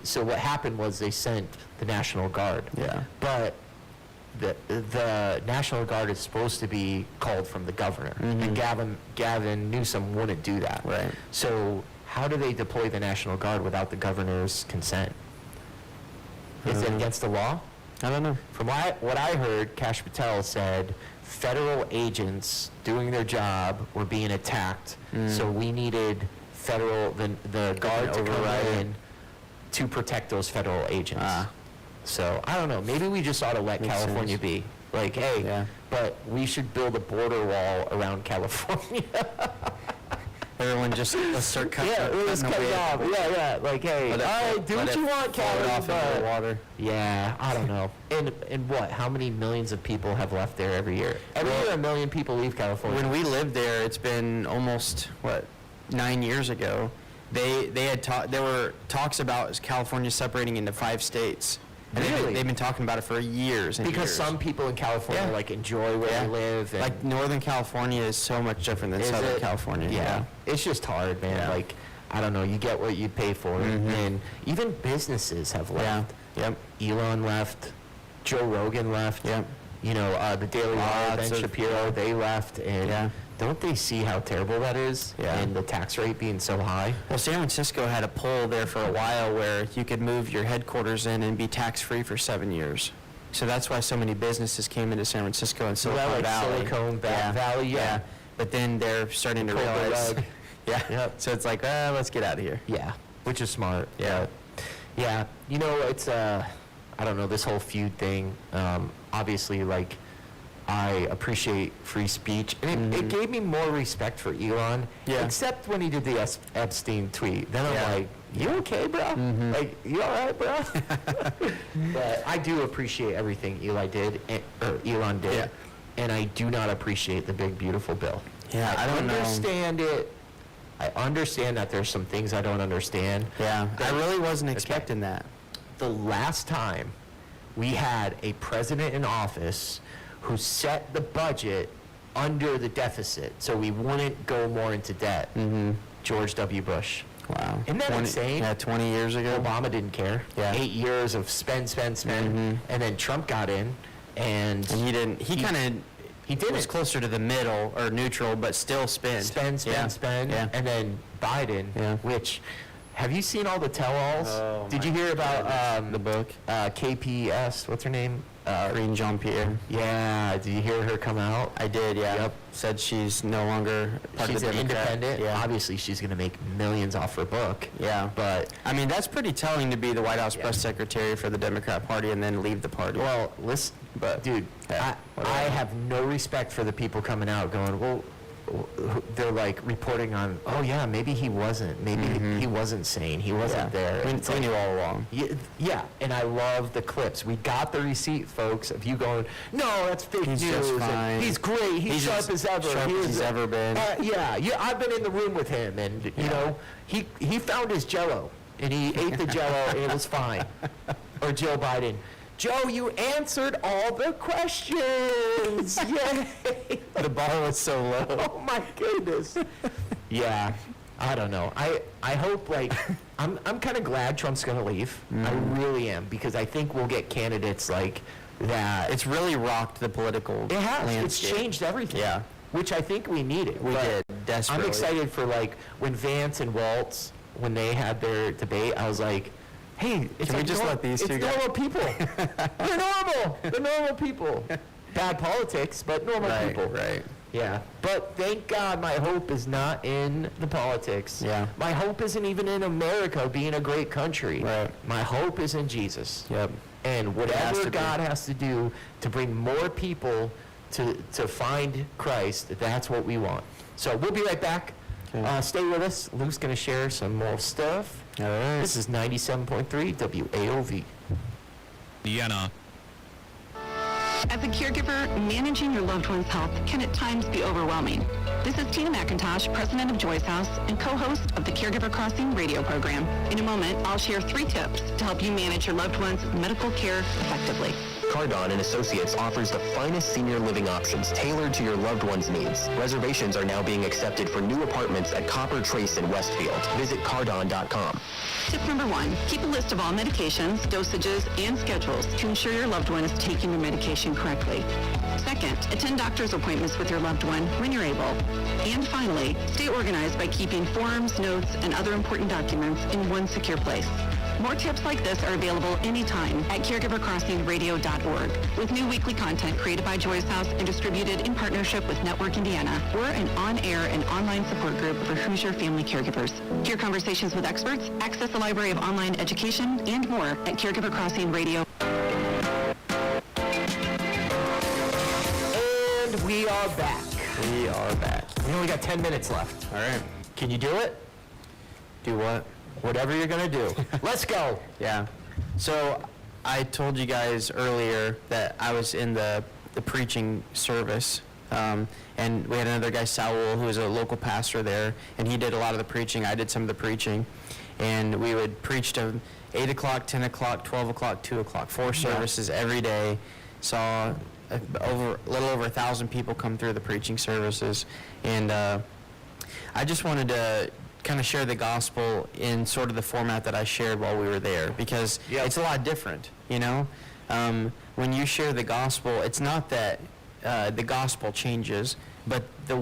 so what happened was they sent the National Guard. Yeah. But the National Guard is supposed to be called from the governor, and Gavin Newsom wouldn't do that. Right. So how do they deploy the National Guard without the governor's consent? Is it against the law? I don't know. From what I heard, Kash Patel said federal agents doing their job were being attacked, so we needed the guard to come in to protect those federal agents. So, I don't know, maybe we just ought to let Makes California sense. be. Like, hey, but we should build a border wall around California. Everyone just, let's start cutting. Let's cut it off. Yeah, like, hey, all right, do what you want, Cali, off into the but... water. Yeah, I don't know. And what? How many millions of people have left there every year? Every year, 1 million people leave California. When we lived there, it's been almost, 9 years ago, there were talks about California separating into 5 states. And Really? they've been talking about it for years and Because years. some people in California like enjoy where they live. And Like Northern California is so much different than Is Southern it? California. Yeah. It's just hard, man. Yeah. Like, I don't know. You get what you pay for. And even businesses have left. Yep. Elon left. Joe Rogan left. Yep. You know, the Daily Wire, Lots Ben of- Shapiro, they left. And don't they see how terrible that is? Yeah. And the tax rate being so high? Well, San Francisco had a poll there for a while where you could move your headquarters in and be tax-free for 7 years. So that's why so many businesses came into San Francisco and Silicon like Valley. Silicon Valley, yeah. But then they're starting to Pulled the realize. rug. Yep. So it's like, let's get out of here. Yeah, which is smart. Yeah. You know, it's I don't know, this whole feud thing. Obviously, like I appreciate free speech. And it gave me more respect for Elon, Yeah. except when he did the Epstein tweet. Then I'm Yeah. like, you okay, bro? Like, you all right, bro? But I do appreciate everything Elon did. Yeah. And I do not appreciate the big, beautiful bill. Yeah, I don't know. understand it. I understand that there's some things I don't understand. Yeah, I really wasn't expecting that. The last time we had a president in office who set the budget under the deficit so we wouldn't go more into debt, George W. Bush. Wow. Isn't that insane? Yeah, 20 years ago. Obama didn't care. Yeah. 8 years of spend, and then Trump got in, and And he didn't. He kind of. he did was it. closer to the middle or neutral, but still spend. Spend, Yeah. and then Biden, Yeah. which, have you seen all the tell-alls? Oh, Did my you hear about the book? KPS? What's her name? Green Jean-Pierre. Yeah, did you hear her come out? I did, yeah. Yep. Said she's no longer part She's of the an Democrat. independent. Yeah. Obviously, she's going to make millions off her book. Yeah. But, I mean, that's pretty telling to be the White House press secretary for the Democrat Party and then leave the party. well, listen, But, dude, yeah, I whatever. have no respect for the people coming out going, well, they're like reporting on, oh yeah, maybe he wasn't. Maybe he wasn't sane. He wasn't there. We, It's we like- knew all along. Yeah, and I love the clips. We got the receipt, folks, of you going, no, that's fake He's news. just and fine. He's great. He's sharp just as ever. sharp He as is- he's ever been. Yeah, I've been in the room with him, and you know, he found his Jell-O, and he ate the Jell-O, and it was fine. Or Joe Biden. Joe, you answered all the questions. Yay! The bar was so low. Oh my goodness. Yeah, I don't know. I hope, like, I'm kind of glad Trump's going to leave. I really am, because I think we'll get candidates like that. It's really rocked the political It has. It's landscape. changed everything. Yeah. Which I think we needed. We But did, desperately. I'm excited for, like, when Vance and Waltz, when they had their debate, I was like, hey, it's Can we like just let these two it's go? normal people. They're normal. They're normal people. Bad politics, but normal people. Right. Yeah, but thank God my hope is not in the politics. Yeah. My hope isn't even in America being a great country. Right. My hope is in Jesus. Yep. And has whatever to be. God has to do to bring more people to find Christ, that's what we want. So we'll be right back. Okay. Stay with us. Luke's going to share some more stuff. All right. This is 97.3 WAOV. Indiana. As a caregiver, managing your loved one's health can at times be overwhelming. This is Tina McIntosh, president of Joyce House and co-host of the Caregiver Crossing radio program. In a moment, I'll share 3 tips to help you manage your loved one's medical care effectively. Cardon and Associates offers the finest senior living options tailored to your loved one's needs. Reservations are now being accepted for new apartments at Copper Trace in Westfield. Visit cardon.com. Tip number 1, keep a list of all medications, dosages, and schedules to ensure your loved one is taking their medication correctly. Second, attend doctor's appointments with your loved one when you're able. And finally, stay organized by keeping forms, notes, and other important documents in one secure place. More tips like this are available anytime at caregivercrossingradio.org, with new weekly content created by Joyce House and distributed in partnership with Network Indiana. We're an on-air and online support group for Hoosier family caregivers. Hear conversations with experts, access a library of online education, and more at Caregiver Crossing Radio. And we are back. We are back. We only got 10 minutes left. All right. Can you do it? Do what? Whatever you're going to do. Let's go. Yeah. So I told you guys earlier that I was in the preaching service, and we had another guy, Saul, who was a local pastor there, and he did a lot of the preaching. I did some of the preaching, and we would preach to 8 o'clock, 10 o'clock, 12 o'clock, 2 o'clock, 4 services every day. Saw a little over 1,000 people come through the preaching services, and I just wanted to kind of share the gospel in sort of the format that I shared while we were there, because it's a lot different, you know? When you share the gospel, it's not that the gospel changes, but the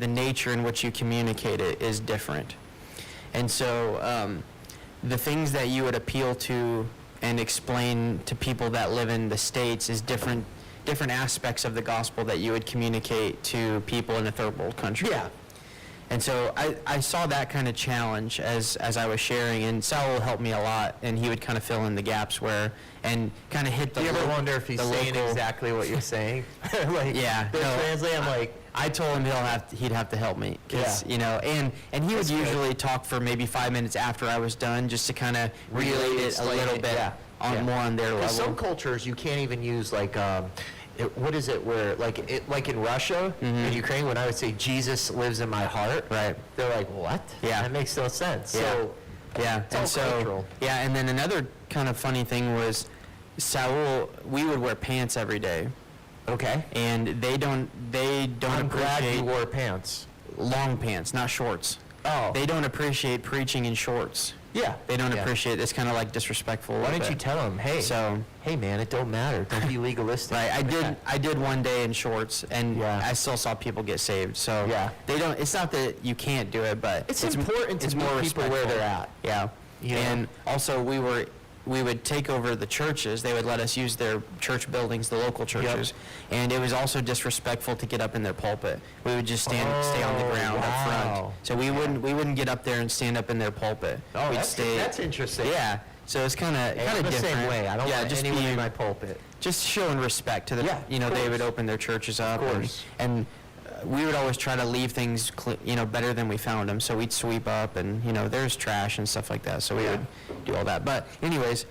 nature in which you communicate it is different. And so the things that you would appeal to and explain to people that live in the States is different aspects of the gospel that you would communicate to people in a third world country. Yeah. And so I saw that kind of challenge as I was sharing, and Saul helped me a lot, and he would kind of fill in the gaps and kind of hit the. Do you ever wonder if he's saying local, exactly what you're saying? Like, yeah. translate. I'm like, I told him he'd have to help me, and he would usually talk for maybe 5 minutes after I was done, just to kind of relate it a little bit more on their level. Some cultures you can't even use like. What is it where like in Russia and Ukraine, when I would say Jesus lives in my heart, right? They're like, what? Yeah, that makes no sense. Yeah. So it's all cultural. And then another kind of funny thing was Saul. We would wear pants every day. Okay. And they don't I'm glad appreciate you wore pants. Long pants, not shorts. Oh. They don't appreciate preaching in shorts. Yeah. They don't appreciate. It's kind of like disrespectful. Why don't you tell them, hey man, it don't matter. Don't be legalistic. Right. I did one day in shorts, and I still saw people get saved. So they don't. It's not that you can't do it, but it's important to meet people where they're at. Yeah. And also we would take over the churches. They would let us use their church buildings, the local churches. And it was also disrespectful to get up in their pulpit. We would just stay on the ground up front. So we wouldn't get up there and stand up in their pulpit. Oh, We'd that's interesting. Yeah. So it's kind of the different. Same way. I don't want just anyone in my pulpit. Just showing respect to the they would open their churches up, and we would always try to leave things better than we found them. So we'd sweep up, and there's trash and stuff like that. So we would do all that. But anyways,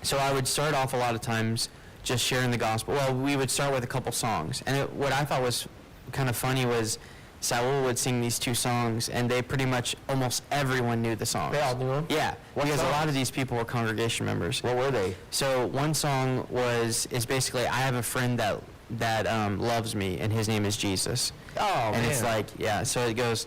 so I would start off a lot of times just sharing the gospel. Well, we would start with a couple songs, and what I thought was kind of funny was Saul would sing these two songs, and they pretty much almost everyone knew the songs. They all knew them? Yeah, because a lot of these people were congregation members. What were they? So one song is basically, I have a friend that loves me, and his name is Jesus. Oh, and it's like, so it goes,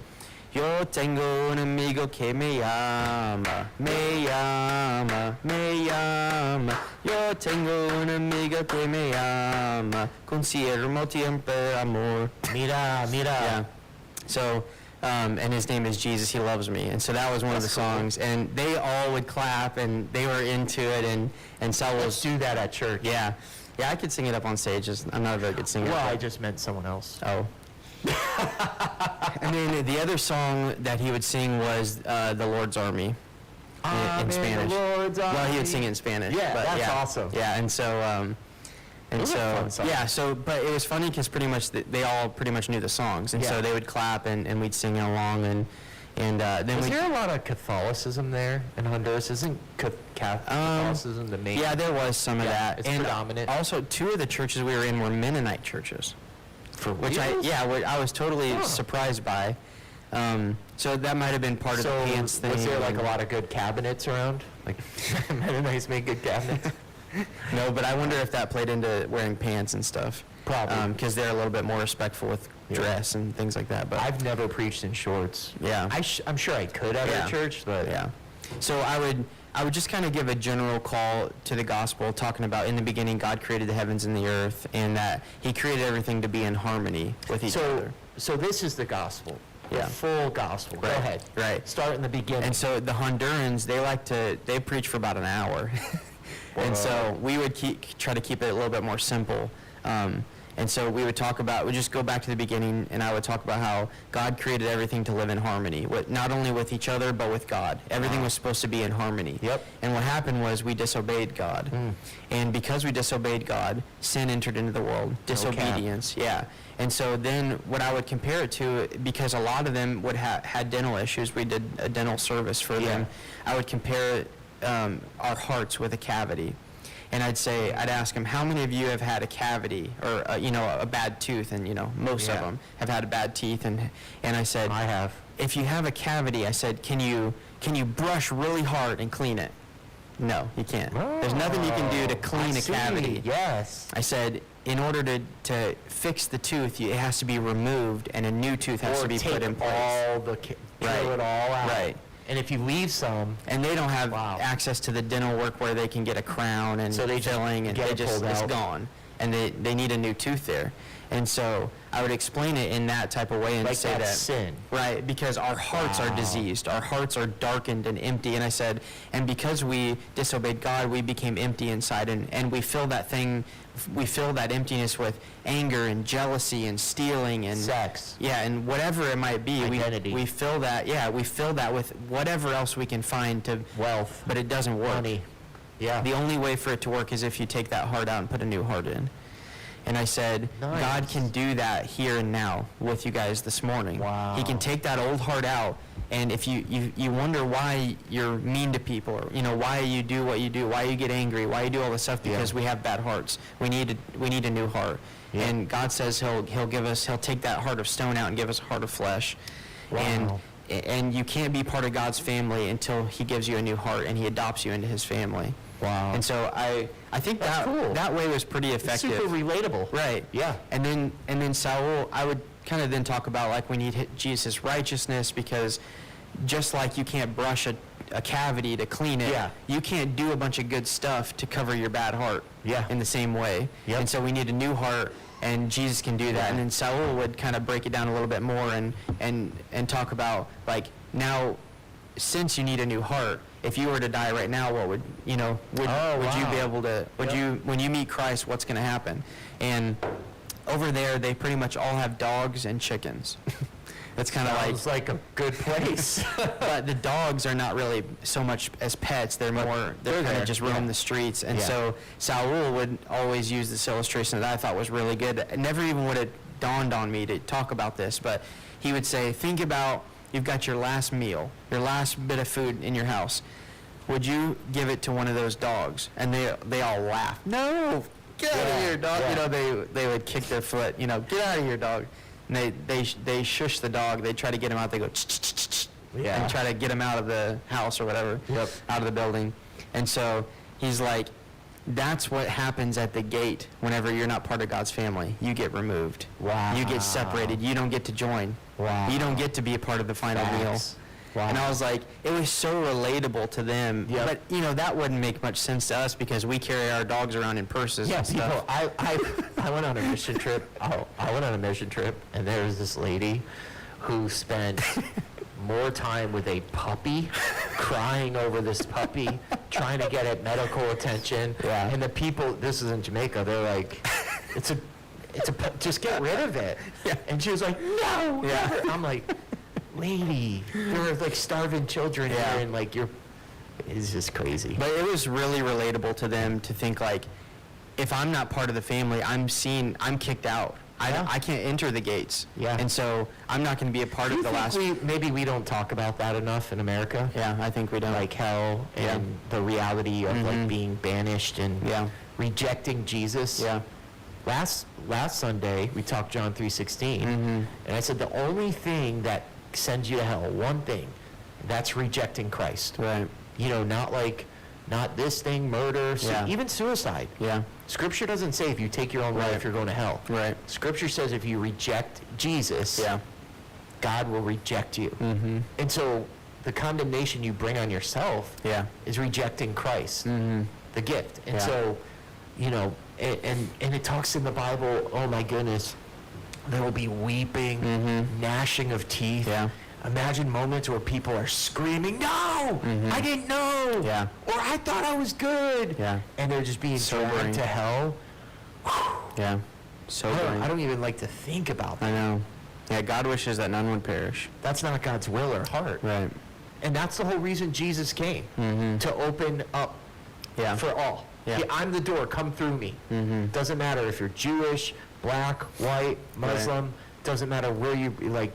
Yo tengo un amigo que me llama, me llama, me llama. Yo tengo un amigo que me llama, con cierto tiempo amor. Mira. Yeah. So, and his name is Jesus, he loves me. And so that was one of the songs. And they all would clap, and they were into it, and Saul was... Let's do that at church. Yeah. Yeah, I could sing it up on stage. I'm not a very good singer. Well, I just meant someone else. Oh. And then the other song that he would sing was The Lord's Army in Spanish. The Lord's Army. Well, he would sing it in Spanish. Yeah, that's awesome. Yeah, and so... but it was funny because pretty much they all pretty much knew the songs, and so they would clap and we'd sing along, and then was there a lot of Catholicism there in Honduras? Isn't Catholicism the main? Yeah, there was some of that. It's predominant. Also, two of the churches we were in were Mennonite churches, which I was totally surprised by. So that might have been part of the pants thing. Was there like a lot of good cabinets around? Like Mennonites make good cabinets. No, but I wonder if that played into wearing pants and stuff. Probably. Because they're a little bit more respectful with dress and things like that. But I've never preached in shorts. Yeah. I'm sure I could at a church, but... Yeah. So I would just kind of give a general call to the gospel, talking about in the beginning God created the heavens and the earth, and that he created everything to be in harmony with each other. So this is the gospel. The full gospel. Right. Go ahead. Right. Start in the beginning. And so the Hondurans, they preach for about an hour. And so we would try to keep it a little bit more simple. And so we would just go back to the beginning, and I would talk about how God created everything to live in harmony, not only with each other, but with God. Everything was supposed to be in harmony. Yep. And what happened was we disobeyed God. And because we disobeyed God, sin entered into the world. Disobedience, And so then what I would compare it to, because a lot of them had dental issues, we did a dental service for them, I would compare our hearts with a cavity. And I'd ask them, how many of you have had a cavity or, a bad tooth? And, most of them have had bad teeth. And I said, I have. If you have a cavity, I said, can you brush really hard and clean it? No, you can't. There's nothing you can do to clean a cavity. Yes. I said, in order to fix the tooth, it has to be removed, and a new tooth has to be put in place. Peel it all out. Right. And if you leave some... And they don't have access to the dental work where they can get a crown and filling, and it's gone. and they need a new tooth there. And so I would explain it in that type of way and Like say that's that sin. right, because our hearts are diseased, our hearts are darkened and empty. And I said, and because we disobeyed God, we became empty inside, and we fill that emptiness with anger and jealousy and stealing and Sex. yeah, and whatever it might be. Identity. We fill that. Yeah, we fill that with whatever else we can find to Wealth. but it doesn't work. Money. Yeah. The only way for it to work is if you take that heart out and put a new heart in. And I said, Nice. God can do that here and now with you guys this morning. Wow. He can take that old heart out, and if you wonder why you're mean to people, or why you do what you do, why you get angry, why you do all this stuff, because we have bad hearts. We need a new heart. Yeah. And God says he'll take that heart of stone out and give us a heart of flesh. Wow. And you can't be part of God's family until he gives you a new heart and he adopts you into his family. Wow. And so I think That's that cool. that way was pretty It's effective. super relatable. Right. Yeah. And then Saul, I would kind of then talk about like we need Jesus' righteousness, because just like you can't brush a cavity to clean it, Yeah. you can't do a bunch of good stuff to cover your bad heart. Yeah. In the same way. Yep. And so we need a new heart, and Jesus can do that. Yeah. And then Saul would kind of break it down a little bit more and talk about like, now, since you need a new heart, if you were to die right now, what would you be able to, when you meet Christ, what's going to happen? And over there, they pretty much all have dogs and chickens. That's kind of Sounds like a good place. but the dogs are not really so much as pets. They're kind there, of just roam the streets. And so Saul would always use this illustration that I thought was really good. It never even would have dawned on me to talk about this, but he would say, think about, you've got your last meal, your last bit of food in your house. Would you give it to one of those dogs? And they all laugh. No, get out of here, dog. Yeah. They would kick their foot. Get out of here, dog. And they shush the dog. They try to get him out. They go Yeah. and try to get him out of the house or whatever, out of the building. And so he's like, that's what happens at the gate whenever you're not part of God's family. You get removed. Wow. You get separated. You don't get to join. Wow. You don't get to be a part of the final meal. Facts. Wow. And I was like, it was so relatable to them. Yep. But, that wouldn't make much sense to us because we carry our dogs around in purses Yeah, and people. stuff. I went on a mission trip. I went on a mission trip, and there was this lady who spent more time with a puppy, crying over this puppy, trying to get it medical attention. Yeah. And the people, this is in Jamaica, they're like, just get rid of it. Yeah. And she was like, no. Yeah. never." I'm like, lady, there are like starving children Yeah. here, and like it's just crazy. But it was really relatable to them to think like, if I'm not part of the family, I'm kicked out. I can't enter the gates. Yeah. And so I'm not going to be a part Do of you the last. think maybe we don't talk about that enough in America? Yeah, I think we don't. Like hell and the reality of like being banished and rejecting Jesus. Yeah. Last Sunday we talked John 3:16, and I said the only thing that sends you to hell, one thing, that's rejecting Christ. Right. Not this thing, murder, even suicide. Yeah. Scripture doesn't say if you take your own life you're going to hell. Right. Scripture says if you reject Jesus, God will reject you. Mm-hmm. And so the condemnation you bring on yourself is rejecting Christ, the gift. And so, and it talks in the Bible, oh my goodness, there will be weeping, gnashing of teeth. Yeah. Imagine moments where people are screaming, no, I didn't know, or I thought I was good, and they're just being dragged to hell. Yeah. Sobering. I don't even like to think about that. I know. Yeah, God wishes that none would perish. That's not God's will or heart. Right. And that's the whole reason Jesus came, to open up for all. Yeah. I'm the door, come through me. Doesn't matter if you're Jewish, black, white, Muslim, doesn't matter where you,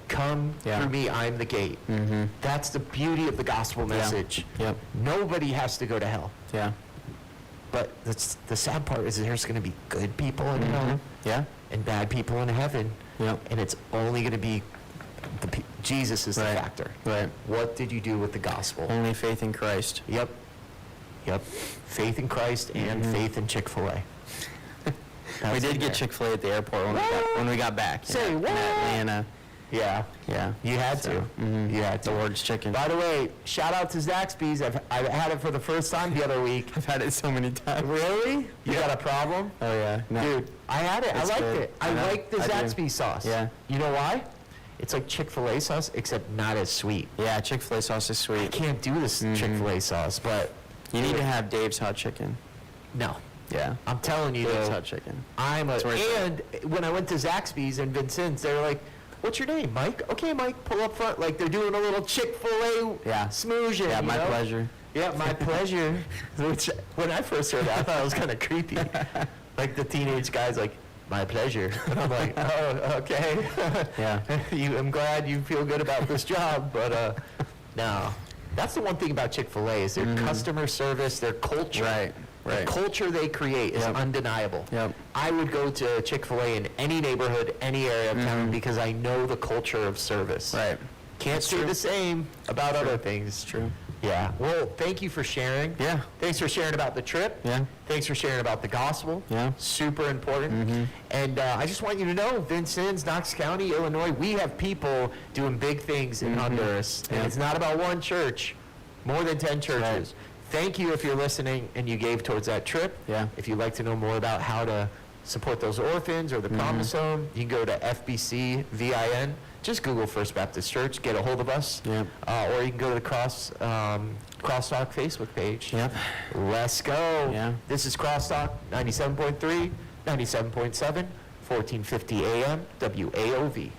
come through me, I'm the gate. That's the beauty of the gospel message. Yep. Nobody has to go to hell. Yeah. But the sad part is there's going to be good people in hell Yeah. and bad people in heaven. Yep. And it's only going to be Jesus is the factor. Right. What did you do with the gospel? Only faith in Christ. Yep. Faith in Christ and faith in Chick-fil-A. We did get Chick-fil-A at the airport when we got back. Say in what? Atlanta. Yeah. Yeah. You had to. You had to. The Lord's chicken. By the way, shout out to Zaxby's. I've had it for the first time the other week. I've had it so many times. Really? You got a problem? Oh, yeah. No. Dude, I had it. It's I liked good. it. I know. like the I do. Zaxby's sauce. Yeah. You know why? It's like Chick-fil-A sauce, except not as sweet. Yeah, Chick-fil-A sauce is I sweet. can't do this Chick-fil-A sauce, but You need to have Dave's hot chicken. no. Yeah. I'm telling you, Dave's though, hot chicken. I'm a, It's worth it. and when I went to Zaxby's and Vincennes, they were like, "What's your name, Mike?" "Okay, Mike, pull up front." Like they're doing a little Chick-fil-A Yeah. smooshing. Yeah, you my know? pleasure. Yeah, my pleasure. Which, when I first heard that, I thought it was kind of creepy. Like the teenage guy's like, "My pleasure," and I'm like, "Oh, okay." Yeah. I'm glad you feel good about this job, but no. That's the one thing about Chick-fil-A is their customer service, their culture. Right. The culture they create is Yep. undeniable. Yep. I would go to Chick-fil-A in any neighborhood, any area of town because I know the culture of service. Right. Can't say the same about other things. It's true. Yeah. Well, thank you for sharing. Yeah. Thanks for sharing about the trip. Yeah. Thanks for sharing about the gospel. Yeah. Super important. And I just want you to know, Vincennes, Knox County, Illinois, we have people doing big things in Honduras. And Yeah. it's not about one church, more than 10 churches. Thank you if you're listening and you gave towards that trip. Yeah. If you'd like to know more about how to support those orphans or the Promise Home, you can go to FBCVIN. Just Google First Baptist Church, get a hold of us. Yep. Or you can go to the Crosstalk Facebook page. Yep. Let's go. Yeah. This is Crosstalk 97.3, 97.7, 1450 AM, WAOV.